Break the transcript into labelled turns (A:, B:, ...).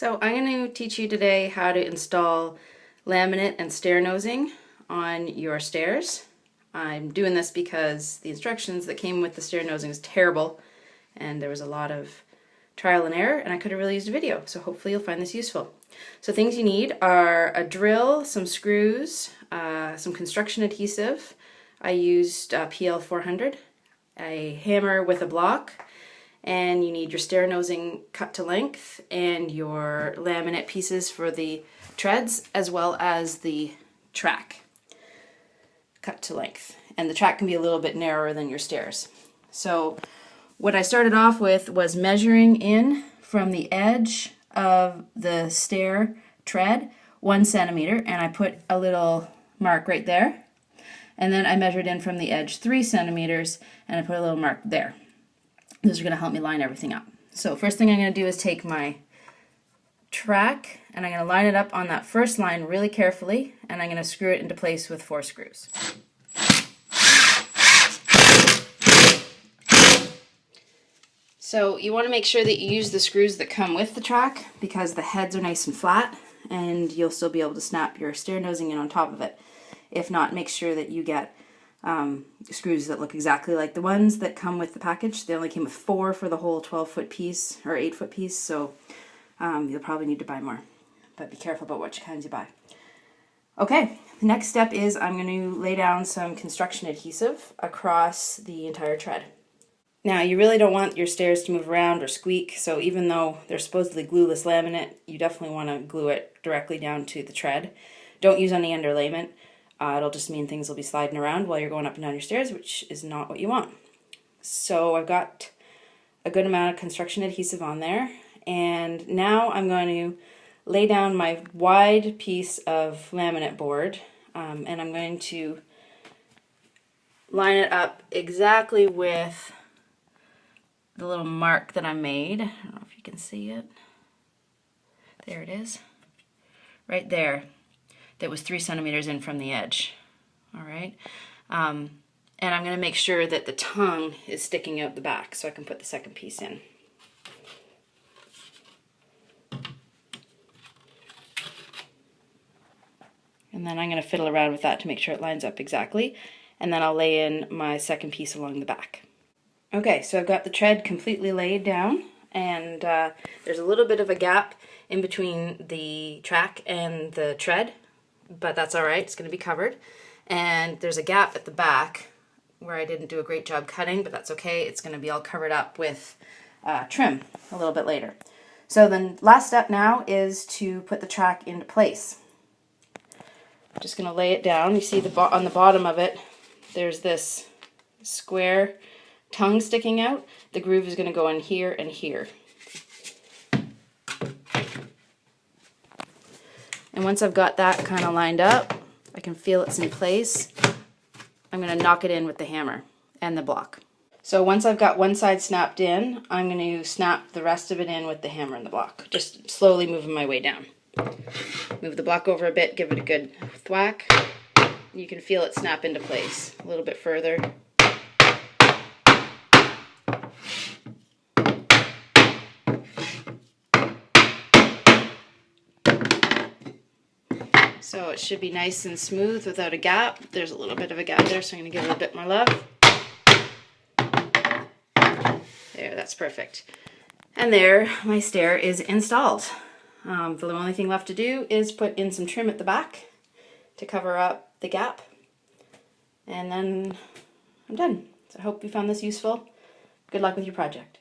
A: So I'm going to teach you today how to install laminate and stair nosing on your stairs. I'm doing this because the instructions that came with the stair nosing is terrible and there was a lot of trial and error and I could have really used a video, so hopefully you'll find this useful. So things you need are a drill, some screws, some construction adhesive. I used PL 400, a hammer with a block, and you need your stair nosing cut to length and your laminate pieces for the treads as well as the track cut to length. And the track can be a little bit narrower than your stairs. So what I started off with was measuring in from the edge of the stair tread 1 centimeter, and I put a little mark right there. And then I measured in from the edge 3 centimeters and I put a little mark there. Those are going to help me line everything up. So first thing I'm going to do is take my track and I'm going to line it up on that first line really carefully, and I'm going to screw it into place with 4 screws. So you want to make sure that you use the screws that come with the track because the heads are nice and flat and you'll still be able to snap your stair nosing in on top of it. If not, make sure that you get screws that look exactly like the ones that come with the package. They only came with 4 for the whole 12-foot piece or 8-foot piece, so you'll probably need to buy more. But be careful about which kinds you buy. Okay, the next step is I'm going to lay down some construction adhesive across the entire tread. Now, you really don't want your stairs to move around or squeak, so even though they're supposedly glueless laminate, you definitely want to glue it directly down to the tread. Don't use any underlayment. It'll just mean things will be sliding around while you're going up and down your stairs, which is not what you want. So I've got a good amount of construction adhesive on there, and now I'm going to lay down my wide piece of laminate board, and I'm going to line it up exactly with the little mark that I made. I don't know if you can see it. There it is. Right there. That was 3 centimeters in from the edge. All right. And I'm going to make sure that the tongue is sticking out the back so I can put the second piece in. And then I'm going to fiddle around with that to make sure it lines up exactly. And then I'll lay in my second piece along the back. Okay, so I've got the tread completely laid down, and there's a little bit of a gap in between the track and the tread, but that's all right, it's going to be covered. And there's a gap at the back where I didn't do a great job cutting, but that's okay, it's going to be all covered up with trim a little bit later. So the last step now is to put the track into place. I'm just going to lay it down. You see on the bottom of it, there's this square tongue sticking out. The groove is going to go in here and here. And once I've got that kind of lined up, I can feel it's in place, I'm going to knock it in with the hammer and the block. So once I've got one side snapped in, I'm going to snap the rest of it in with the hammer and the block, just slowly moving my way down. Move the block over a bit, give it a good thwack. You can feel it snap into place a little bit further. So it should be nice and smooth without a gap. There's a little bit of a gap there, so I'm going to give it a bit more love. There, that's perfect. And there, my stair is installed. The only thing left to do is put in some trim at the back to cover up the gap. And then I'm done. So I hope you found this useful. Good luck with your project.